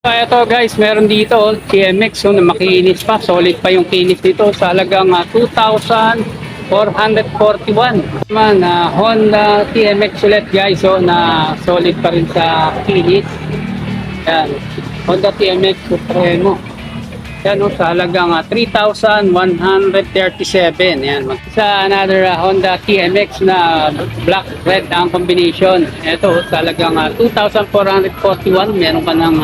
Ito guys, meron dito TMX na makinis pa, solid pa yung kinis dito sa halagang 2,441. Man, Honda TMX ulit guys, na solid pa rin sa kinis. Yan, Honda TMX Supremo. Yan sa halagang 3,137. Yan, sa another Honda TMX na black red ang combination. Ito sa halagang 2,441. Meron ka ng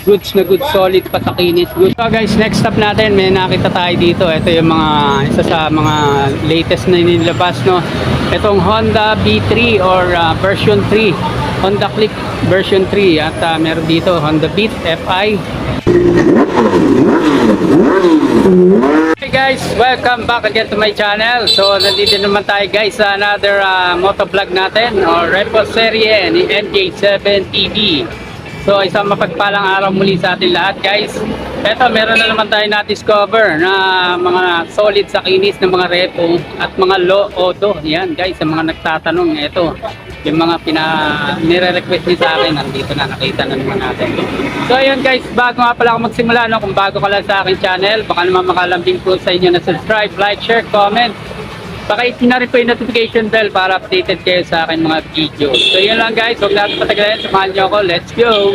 goods na good solid pa sa kinis good. So guys, next stop natin, may nakita tayo dito. Ito yung mga isa sa mga latest na nilabas, no. Itong Honda B3 or version 3, Honda Click version 3, at meron dito Honda Beat FI. Hey guys, welcome back again to my channel. So nandito naman tayo guys sa another motovlog natin or repo serye ni MJ7 TV. So isang mapagpalang araw muli sa atin lahat guys. Eto, meron na naman tayo na-discover na mga solid sa kinis ng mga repo at mga low auto. Yan guys, sa mga nagtatanong, eto yung mga nire-request niyo sa akin, nandito na, nakita na naman natin. So ayun guys, bago nga pala ako magsimula, no, kung bago ka lang sa akin channel, baka naman makalambing po sa inyo na subscribe, like, share, comment. Pakihit na rin po yung notification bell para updated kayo sa akin mga video. So yun lang guys, huwag natin patagalan, samahan nyo ako, let's go!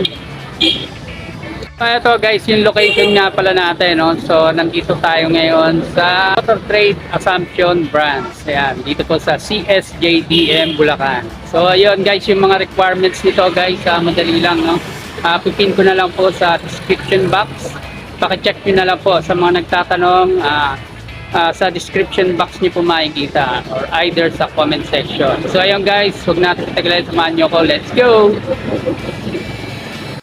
Ito guys, yung location nga pala natin, no? So nandito tayo ngayon sa Motor Trade Assumption Branch. Ayan, dito po sa CSJDM Bulacan. So ayun guys, yung mga requirements nito guys, madali lang, no? Pipin ko na lang po sa description box. Pakicheck nyo na lang po sa mga nagtatanong. Sa description box niyo po makikita or either sa comment section. So ayun guys, huwag natin tagalan, samahan nyo ko. Let's go!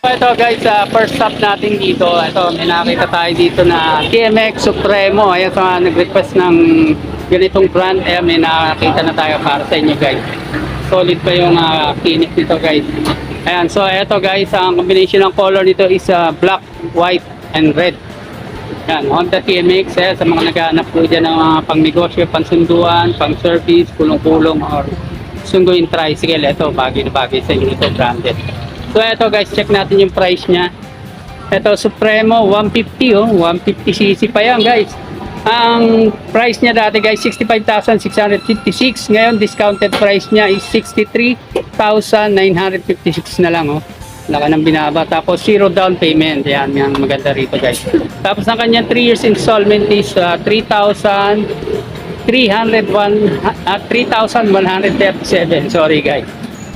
So ito guys, first stop natin dito. Ito, may nakita tayo dito na TMX Supremo. Ayan, sa nag-request ng ganitong brand, ayan, may nakita na tayo para sa inyo guys. Solid pa yung kinis nito guys. Ayan, so ito guys, ang combination ng color nito is black, white, and red. Yan, Honda TMX, sa mga naghahanap po dyan ng mga pang-negosyo, pang-sunduan, pang-service, kulong-kulong, or sunduin tricycle. Ito, bagay na bagay sa inyo ito, branded. So ito guys, check natin yung price nya. Ito, Supremo, 150, 150cc pa yan guys. Ang price nya dati guys, 65,656. Ngayon, discounted price nya is 63,956 na lang, Laka ng binaba. Tapos 0 down payment. Yan, yung maganda rito guys. Tapos ang kanyang 3 years installment is 3,137. Sorry guys.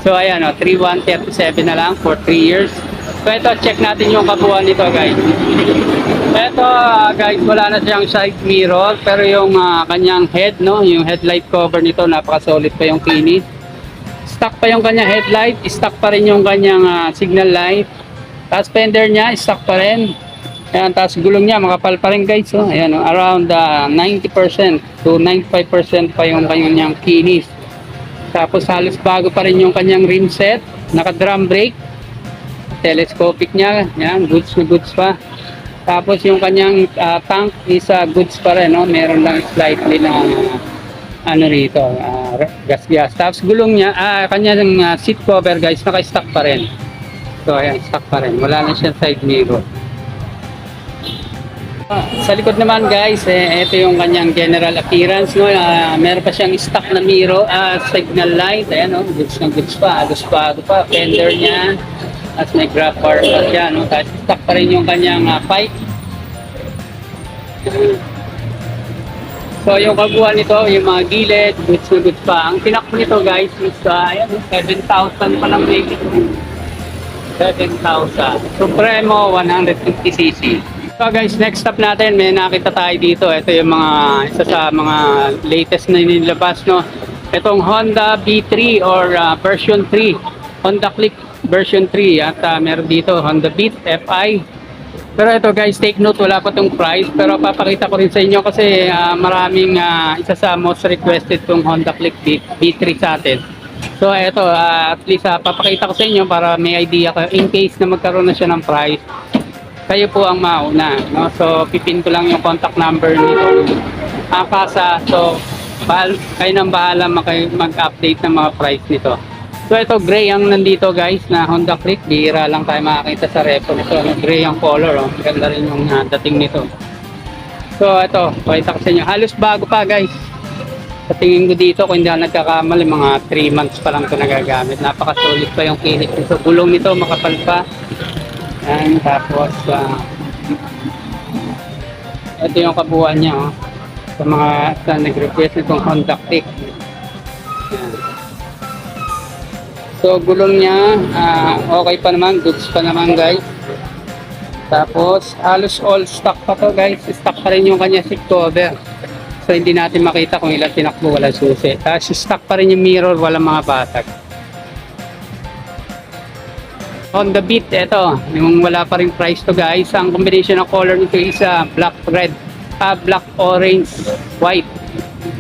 So ayan, 3,137 na lang for 3 years. So ito, check natin yung kabuuan nito guys. Ito guys, wala na siyang side mirror, pero yung kanyang head, yung headlight cover nito, napaka-solid pa yung kinis. Stock pa yung kanyang headlight, stock pa rin yung kanyang signal light. Tapos fender niya, stock pa rin. Ayan, tapos gulong niya, makapal pa rin guys. Ayan, around 90% to 95% pa yung kanyang kinis. Tapos halos bago pa rin yung kanyang rim set. Naka-drum brake. Telescopic niya, ayan, goods na goods pa. Tapos yung kanyang tank is goods pa rin. Meron lang slightly na rito, gas. Tapos gulong niya, kanyang seat cover guys, naka-stock pa rin. So ayan, stock pa rin. Wala na siyang side mirror. Sa likod naman guys, ito yung kanyang general appearance, meron pa siyang stock na mirror, signal light, ayan, goods na goods pa, halos bago pa, fender niya, at may grab bar pa siya, Tapos stock pa rin yung kanyang pipe. So yung kabuuan nito, yung mga gilid, goods na goods pa. Ang tinakbo nito guys is 7,000 pa lang may 7,000. Supremo 150cc. So guys, next stop natin, may nakita tayo dito. Ito yung mga isa sa mga latest na nilabas, Itong Honda B3 or version 3, Honda Click version 3, at meron dito Honda Beat FI. Pero ito guys, take note, wala pa tong price, pero papakita ko rin sa inyo kasi maraming isa sa most requested tong Honda Click B3 sa atin. So ito, at least papakita ko sa inyo para may idea kayo in case na magkaroon na siya ng price. Kayo po ang mauna, So pipin ko lang yung contact number nito. Kasa, so kayo nang bahala mag-update ng mga price nito. So ito gray ang nandito guys na Honda Click. Bihira lang tayo makakita sa repo nito. Gray ang color. Oh. Ganda rin yung dating nito. So ito, pakita ko sa inyo. Halos bago pa guys. Sa tingin ko dito, kung hindi ako nagkakamali, mga 3 months pa lang ito nagagamit. Napaka-solid pa yung kilit nito. Gulong nito, makapal pa. Yan, tapos ito yung kabuuan niya. Oh. Sa mga nag-request nitong Honda Click. Yan. So gulong niya, okay pa naman, goods pa naman guys. Tapos halos all stock pa to guys. Stock pa rin yung kanya seat cover. So hindi natin makita kung ilang tinakbo, wala susi. Tapos stock pa rin yung mirror, walang mga batag. On the Beat, ito, yung wala pa rin price to guys. Ang combination ng color nito is black red, black orange, white.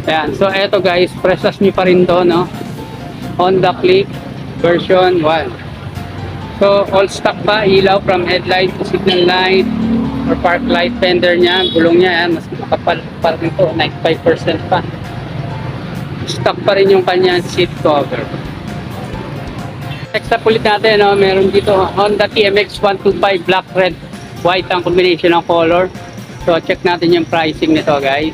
Ayan. So ito guys, presas nyo pa rin to, no? Honda Click version 1. So all stock pa, ilaw from headlight to signal light or park light, fender niya, gulong niya, yan, mas makapal pa rin ito, 95% pa. Stock pa rin yung kanyang seat cover. Next up ulit natin, no? Meron dito Honda TMX 125 black, red, white ang combination ng color. So check natin yung pricing nito guys.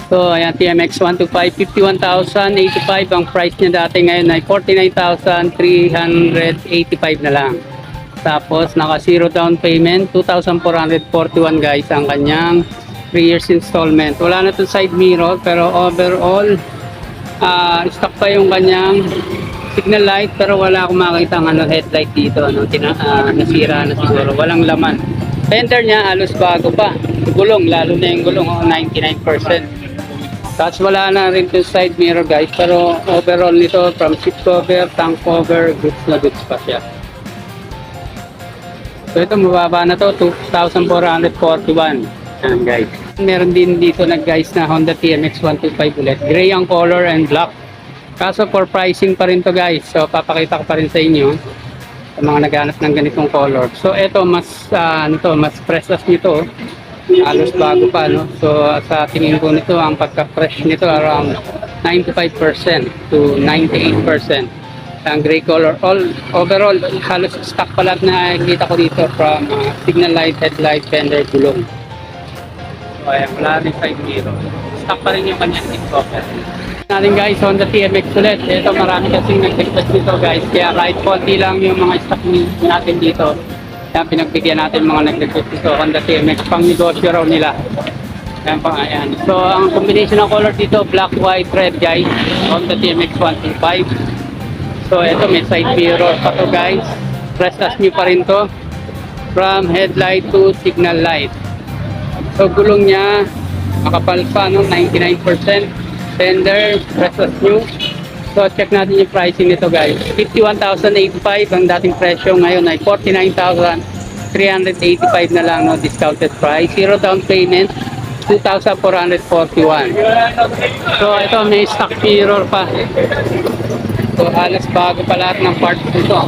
So ayan, TMX 125, 51,085 ang price niya dati, ngayon ay 49,385 na lang. Tapos naka zero down payment, 2,441 guys ang kanyang 3 years installment. Wala na itong side mirror pero overall stock pa yung kanyang signal light, pero wala akong makita ang headlight dito, nasira na siguro, walang laman. Fender niya halos bago pa, gulong, lalo na yung gulong, 99%. Tapos wala na rin yung side mirror guys, pero overall nito from seat cover, tank cover, goods na goods pa siya. So ito mababa na to, 2,441. Ayan guys. Meron din dito na guys na Honda TMX 125 ulit. Gray ang color and black. Kaso for pricing pa rin to guys. So papakita ko pa rin sa inyo sa mga naghanap ng ganitong color. So ito mas mas precious nito. Halos bago pa, no? So sa tingin ko nito, ang pagka-fresh nito around 95% to 98%. Ang gray color, overall halos stock pa lahat na nakikita ko dito from signal light, headlight, fender, gulong. So ayan, wala rin side mirror. Stock pa rin yung kanyang seat cover. Natin guys, Honda TMX ulit. Ito marami kasing nag-request dito guys. Kaya kahit konti lang yung mga stock natin dito. Kaya pinagbigyan natin mga nag-request dito, Honda TMX, pang negosyo raw nila. Ayan. So ang combination ng color dito, black, white, red guys. Honda TMX 125. So ito may side mirror pa to guys. Press as new pa rin to. From headlight to signal light. So gulong niya, makapal pa, no? 99%. Fender, press as new. So check natin yung pricing nito guys. 51,085 ang dating presyo, ngayon ay 49,385 na lang, no, discounted price. Zero down payment, 2,441. So ito may stock mirror pa. So halos bago pa lahat ng parts nito.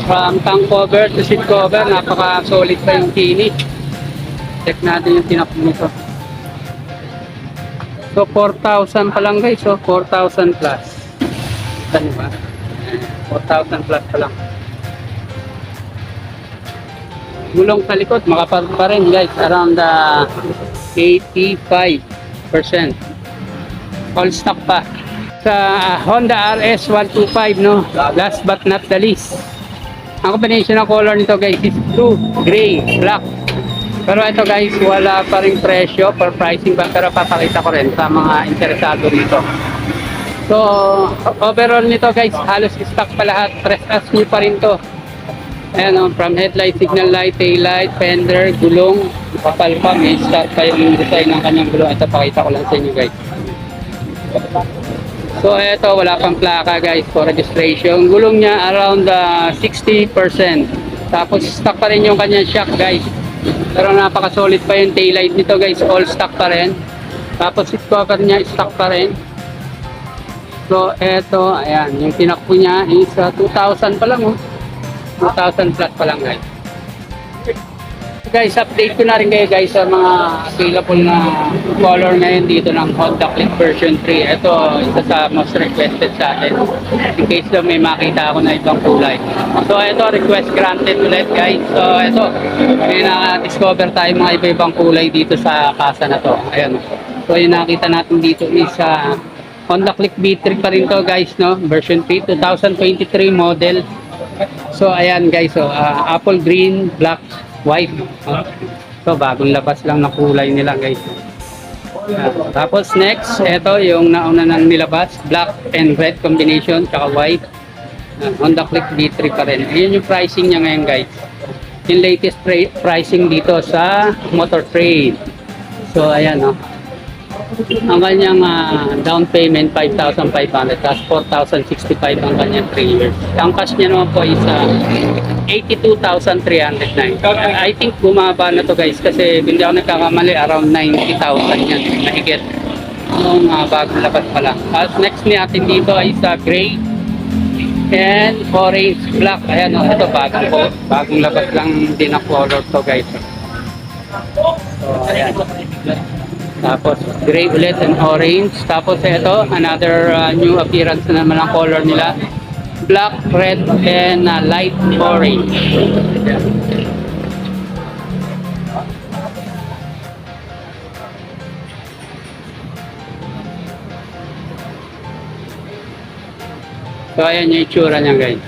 From tank cover to seat cover, napaka solid pa yung kinis. Check natin yung tinapon nito. So 4,000 pa lang guys, so 4,000 plus. Ano ba? 4,000 plus pa lang. Gulong sa likod, makapal pa rin guys, around 85%. All stock pa. Sa Honda RS 125, no, last but not the least. Ang combination ng color nito guys is blue, gray, black. Pero ito guys, wala pa rin presyo for pricing ba, pero papakita ko rin sa mga interesado rito. So overall nito guys, halos stock pa lahat, press as new pa rin to. Ayan, from headlight, signal light, tail light, fender, gulong, kapal pa, may start pa yung design ng kanyang gulong. Ito pakita ko lang sa inyo guys. So ito, wala pang plaka guys for registration. Gulong niya around 60%. Tapos stock pa rin yung kanyang shock guys. Pero napaka-solid pa yung taillight nito guys, all stock pa rin. Tapos seat cover niya, stock pa rin. So eto, ayan, yung tinakbo niya is 2,000 pa lang, oh. 2,000 plus pa lang guys. Guys, update ko na rin kayo guys sa mga available na color ngayon dito ng Honda Click version 3. Ito, isa sa most requested sa atin. In case na may makita ako na ibang kulay. So, ito, request granted ulit guys. So, ito, may na-discover tayo mga iba-ibang kulay dito sa kasa na to. Ayan. So, yung nakita natin dito is Honda Click B3 pa rin to guys, no? Version 3, 2023 model. So, ayan guys. So, apple green, black, white. So, bagong labas lang na kulay nila guys. Tapos next, ito yung nauna nang nilabas, black and red combination, tsaka white. Honda Click B3 pa rin. Ayan yung pricing niya ngayon guys. Yung latest pricing dito sa Motor Trade. So, ayan ang kanyang down payment 5,500 plus 4,065 ang kanyang 3 years. Ang cash niya naman po is 82,309. I think bumaba na to guys kasi hindi ako nagkakamali around 90,000 yan mahigit nung bagong labas pa lang. Next natin dito ay gray and orange black. Ayan ito bagong labas lang din na color to guys. So ayan. Tapos gray ulit and orange. Tapos ito, another new appearance na naman ang color nila. Black, red, and light orange. So ayan yung itsura niya guys.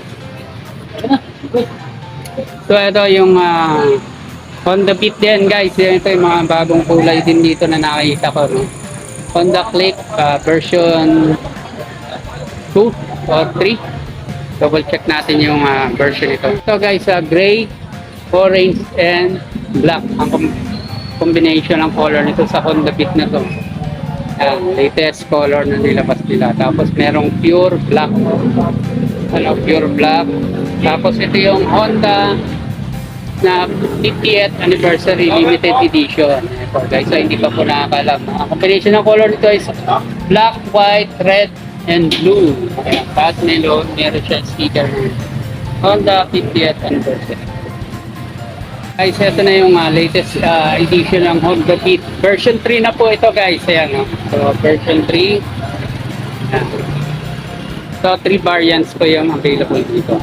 So ito yung Honda Beat din guys, ito yung mga bagong kulay din dito na nakikita ko, no? Honda Click version 2 or 3. Double check natin yung version ito. Ito guys, gray, orange, and black. Ang combination ng color nito sa Honda Beat na to. Latest color na nilabas nila. Tapos merong pure black. Pure black. Tapos ito yung Honda na 50th anniversary limited edition. Ito guys, so hindi pa po nakakalam. Ang combination ng color nito is black, white, red, and blue. Ayan, at meron siya sticker Honda 50th anniversary. Guys, ito na yung latest edition ng Honda Beat. Version 3 na po ito guys. Ayan, so version 3. Ayan. So, 3 variants po yung available dito.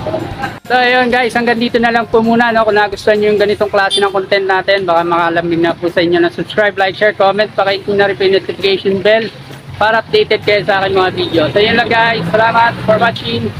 So, ayun guys, hanggang dito na lang po muna. Kung nagustuhan nyo yung ganitong klase ng content natin, baka makalamig na po sa inyo na subscribe, like, share, comment. Pakihit na rin po yung notification bell para updated kayo sa akin mga video. So, yun lang guys. Salamat for watching.